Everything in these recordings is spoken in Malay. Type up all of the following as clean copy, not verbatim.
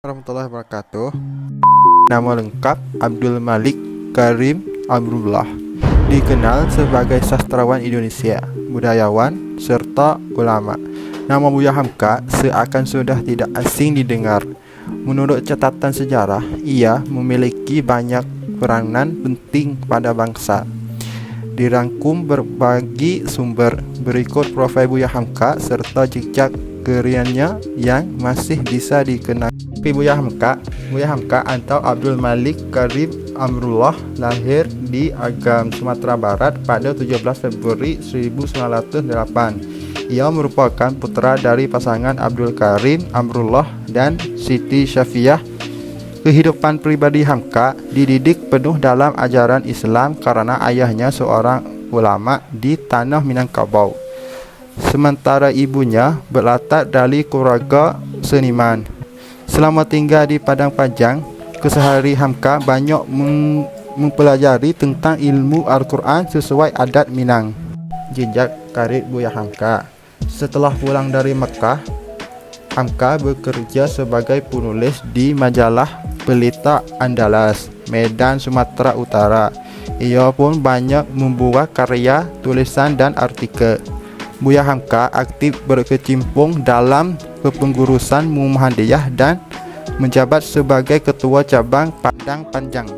Warahmatullahi wabarakatuh. Nama lengkap Abdul Malik Karim Amrullah. Dikenal sebagai sastrawan Indonesia, budayawan, serta ulama. Nama Buya Hamka seakan sudah tidak asing didengar. Menurut catatan sejarah, ia memiliki banyak peranan penting pada bangsa. Dirangkum berbagai sumber, berikut profil Buya Hamka serta jejak karyanya yang masih bisa dikenal. Buya Hamka atau Abdul Malik Karim Amrullah lahir di Agam, Sumatera Barat pada 17 Februari 1908. Ia merupakan putra dari pasangan Abdul Karim Amrullah dan Siti Syafiah. Kehidupan pribadi Hamka dididik penuh dalam ajaran Islam karena ayahnya seorang ulama di tanah Minangkabau. Sementara ibunya berlatar dari keluarga seniman. Selama tinggal di Padang Panjang, kesehari Hamka banyak mempelajari tentang ilmu Al-Quran sesuai adat Minang. Jejak karir Buya Hamka. Setelah pulang dari Mekah, Hamka bekerja sebagai penulis di majalah Pelita Andalas, Medan, Sumatera Utara. Ia pun banyak membuat karya, tulisan, dan artikel. Buya Hamka aktif berkecimpung dalam kepengurusan Muhammadiyah dan menjabat sebagai ketua cabang Padang Panjang.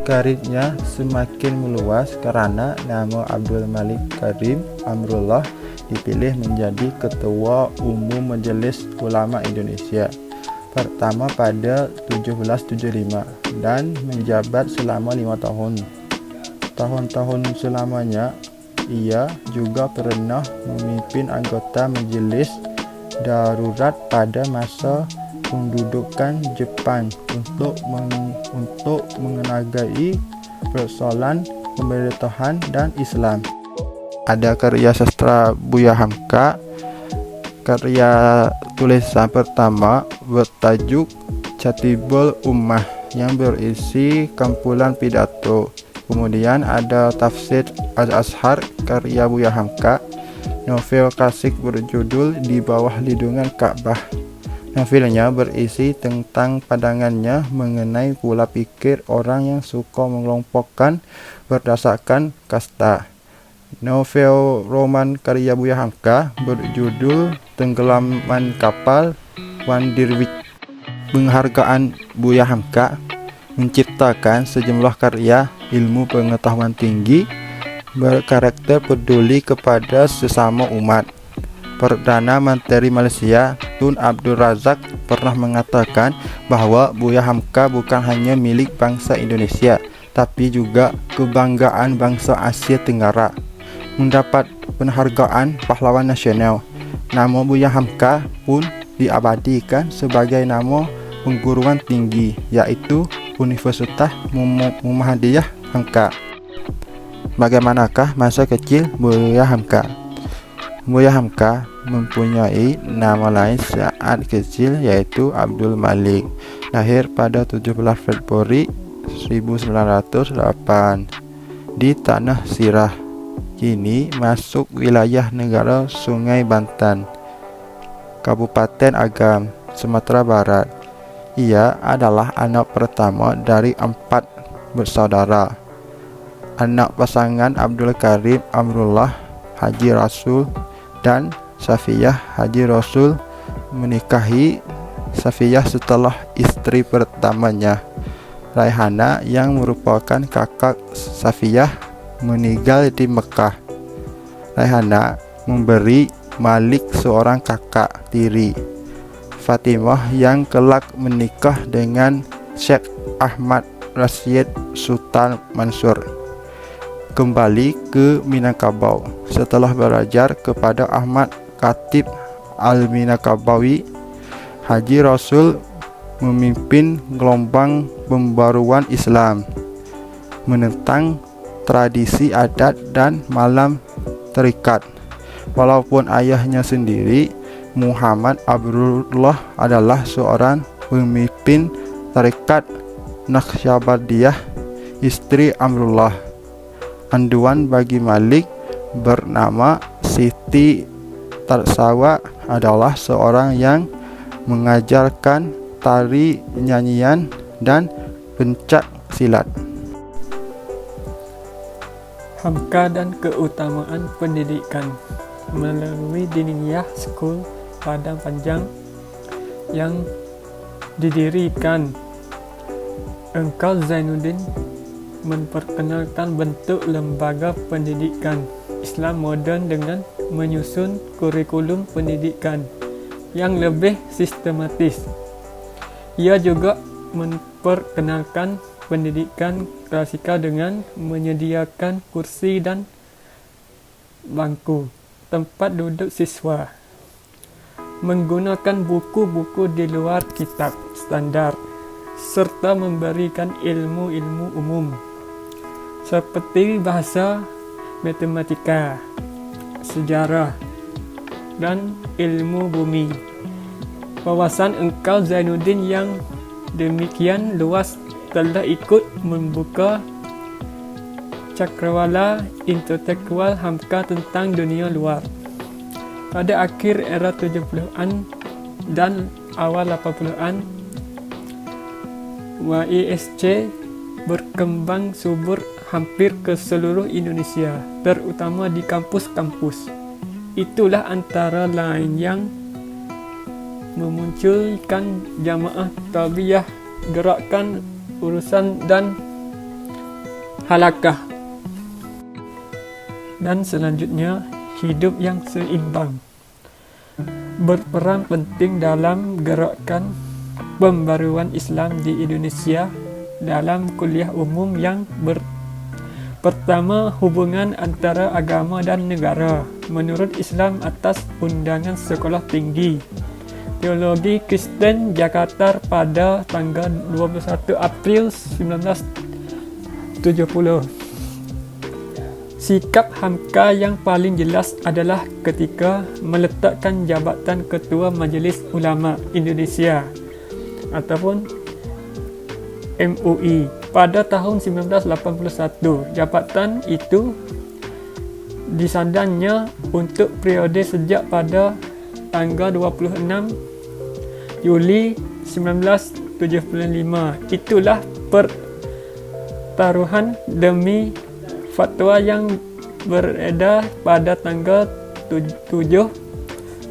Karirnya semakin meluas karena nama Abdul Malik Karim Amrullah dipilih menjadi Ketua Umum Majelis Ulama Indonesia pertama pada 1775 dan menjabat selama 5 tahun. Tahun-tahun selamanya ia juga pernah memimpin anggota Majelis Darurat pada masa pendudukan Jepang untuk mengenai persoalan pemerintahan dan Islam. Ada karya sastra Buya Hamka. Karya tulisan pertama bertajuk Catibul Ummah yang berisi kumpulan pidato. Kemudian ada tafsir Al-Azhar karya Buya Hamka. Novel klasik berjudul Di Bawah Lindungan Ka'bah. Novelnya berisi tentang pandangannya mengenai pola pikir orang yang suka mengelompokkan berdasarkan kasta. Novel roman karya Buya Hamka berjudul Tenggelaman Kapal Wan Dirwijk. Penghargaan Buya Hamka menciptakan sejumlah karya ilmu pengetahuan tinggi berkarakter peduli kepada sesama umat. Perdana Menteri Malaysia Tun Abdul Razak pernah mengatakan bahwa Buya Hamka bukan hanya milik bangsa Indonesia, tapi juga kebanggaan bangsa Asia Tenggara. Mendapat penghargaan pahlawan nasional, nama Buya Hamka pun diabadikan sebagai nama perguruan tinggi, yaitu Universitas Muhammadiyah Hamka. Bagaimanakah masa kecil Buya Hamka? Buya Hamka mempunyai nama lain saat kecil, yaitu Abdul Malik. Lahir pada 17 Februari 1908 di Tanah Sirah, kini masuk wilayah negara Sungai Bantan, Kabupaten Agam, Sumatera Barat. Ia adalah anak pertama dari 4 bersaudara. Anak pasangan Abdul Karim Amrullah Haji Rasul dan Safiyah Haji Rasul menikahi Safiyah setelah istri pertamanya, Raihana, yang merupakan kakak Safiyah, meninggal di Mekah. Raihana memberi Malik seorang kakak tiri, Fatimah, yang kelak menikah dengan Syekh Ahmad Rashid Sultan Mansur. Kembali ke Minangkabau setelah belajar kepada Ahmad Khatib Al-Minangkabawi, Haji Rasul memimpin gelombang pembaruan Islam, menentang tradisi adat dan malam terikat. Walaupun ayahnya sendiri, Muhammad Abdullah, adalah seorang pemimpin tarekat Naqsyabandiyah, istri Amrullah, anduan bagi Malik bernama Siti Tarsawa adalah seorang yang mengajarkan tari, nyanyian, dan pencak silat. Hamka dan keutamaan pendidikan. Melalui Diniyah School Padang Panjang yang didirikan Engkau Zainuddin memperkenalkan bentuk lembaga pendidikan Islam moden dengan menyusun kurikulum pendidikan yang lebih sistematis. Ia juga memperkenalkan pendidikan klasikal dengan menyediakan kursi dan bangku tempat duduk siswa, menggunakan buku-buku di luar kitab standar, serta memberikan ilmu-ilmu umum seperti bahasa, matematika, sejarah, dan ilmu bumi. Wawasan Engkau Zainuddin yang demikian luas telah ikut membuka cakrawala intelektual Hamka tentang dunia luar. Pada akhir era 70-an dan awal 80-an, WISC berkembang subur hampir ke seluruh Indonesia, terutama di kampus-kampus. Itulah antara lain yang memunculkan jamaah tabiyah, gerakan urusan dan halakah, dan selanjutnya hidup yang seimbang berperan penting dalam gerakan pembaruan Islam di Indonesia. Dalam kuliah umum yang pertama, hubungan antara agama dan negara menurut Islam atas undangan Sekolah Tinggi Teologi Kristen Jakarta pada tanggal 21 April 1970. Sikap Hamka yang paling jelas adalah ketika meletakkan jabatan Ketua Majelis Ulama Indonesia ataupun MUI pada tahun 1981. Jabatan itu disandangnya untuk periode sejak pada tanggal 26 Juli 1975. Itulah pertaruhan demi fatwa yang beredar pada tanggal 7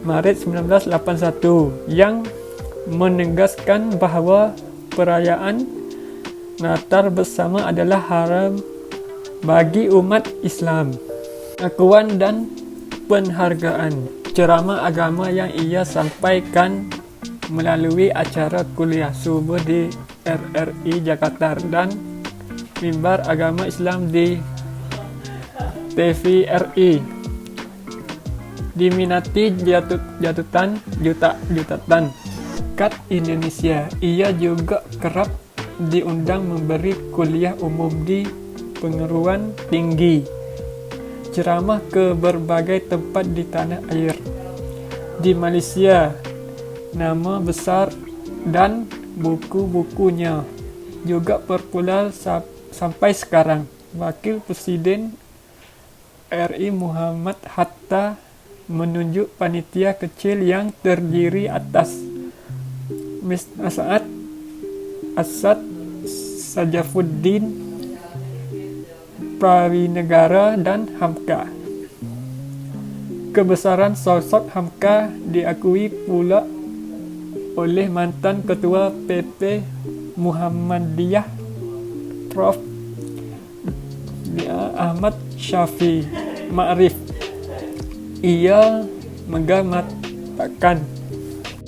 Maret 1981 yang menegaskan bahawa perayaan Natal bersama adalah haram bagi umat Islam. Pengakuan dan penghargaan ceramah agama yang ia sampaikan melalui acara kuliah subuh di RRI Jakarta dan mimbar agama Islam di TVRI diminati jutaan kat Indonesia. Ia juga kerap diundang memberi kuliah umum di perguruan tinggi, ceramah ke berbagai tempat di tanah air. Di Malaysia, nama besar dan buku-bukunya juga popular sampai sekarang. Wakil Presiden RI Muhammad Hatta menunjuk panitia kecil yang terdiri atas As'ad Sajafuddin Prawinegara dan Hamka. Kebesaran sosok Hamka diakui pula oleh mantan Ketua PP Muhammadiyah Prof. Ahmad Syafi'i Ma'rif. Ia mengatakan,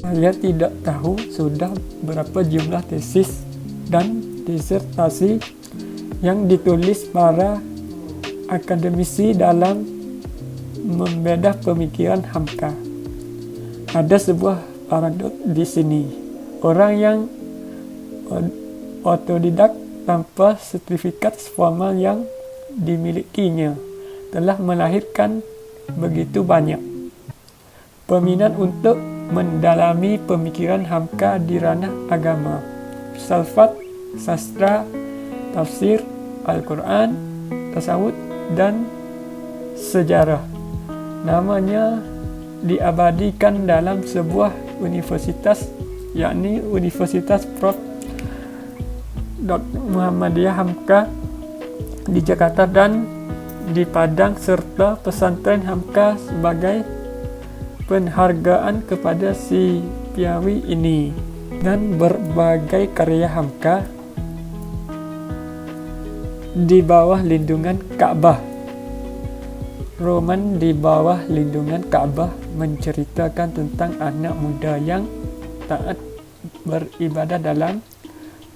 saya tidak tahu sudah berapa jumlah tesis dan disertasi yang ditulis para akademisi dalam membedah pemikiran Hamka. Ada sebuah paradoks di sini. Orang yang otodidak tanpa sertifikat formal yang dimilikinya telah melahirkan begitu banyak peminat untuk mendalami pemikiran Hamka di ranah agama, filsafat, sastra, tafsir, Al-Quran, tasawuf, dan sejarah. Namanya diabadikan dalam sebuah universitas yakni Universitas Prof. Muhammadiyah Hamka di Jakarta dan di Padang, serta pesantren Hamka sebagai penghargaan kepada si piawi ini, dan berbagai karya Hamka di bawah lindungan Ka'bah. Roman di bawah lindungan Ka'bah menceritakan tentang anak muda yang taat beribadah dalam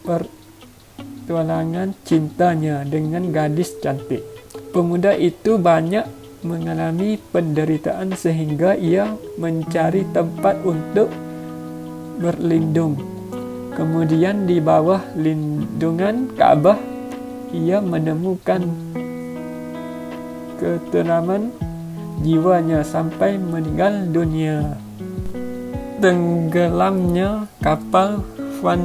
pertualangan cintanya dengan gadis cantik. Pemuda itu banyak mengalami penderitaan sehingga ia mencari tempat untuk berlindung. Kemudian di bawah lindungan Ka'bah ia menemukan keteraman jiwanya sampai meninggal dunia. Tenggelamnya kapal Van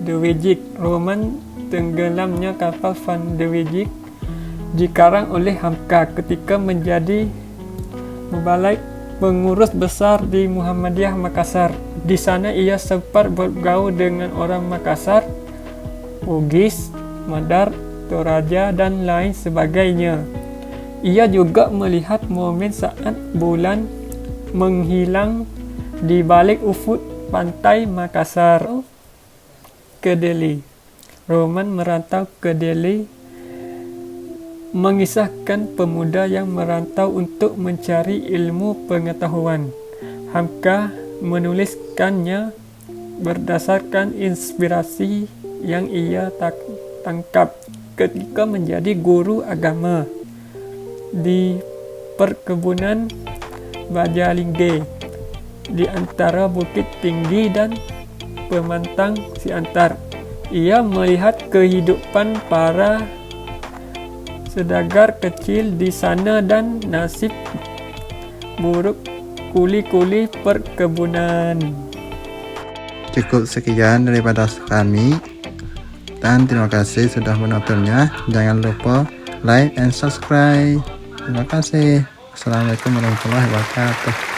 de Wijk. Roman tenggelamnya kapal Van de Wijk dikarang oleh Hamka ketika menjadi mubalik pengurus besar di Muhammadiyah Makassar. Di sana ia sempat bergaul dengan orang Makassar, Bugis, Madar, Toraja, dan lain sebagainya. Ia juga melihat momen saat bulan menghilang di balik ufuk pantai Makassar ke Delhi. Roman merantau ke Delhi mengisahkan pemuda yang merantau untuk mencari ilmu pengetahuan. Hamka menuliskannya berdasarkan inspirasi yang ia tangkap ketika menjadi guru agama di perkebunan Bajalingge di antara Bukit Tinggi dan Pemantang Siantar. Ia melihat kehidupan para sedagar kecil di sana dan nasib buruk kuli-kuli perkebunan. Cukup sekian daripada kami, dan terima kasih sudah menontonnya. Jangan lupa like and subscribe. Terima kasih. Assalamualaikum warahmatullahi wabarakatuh.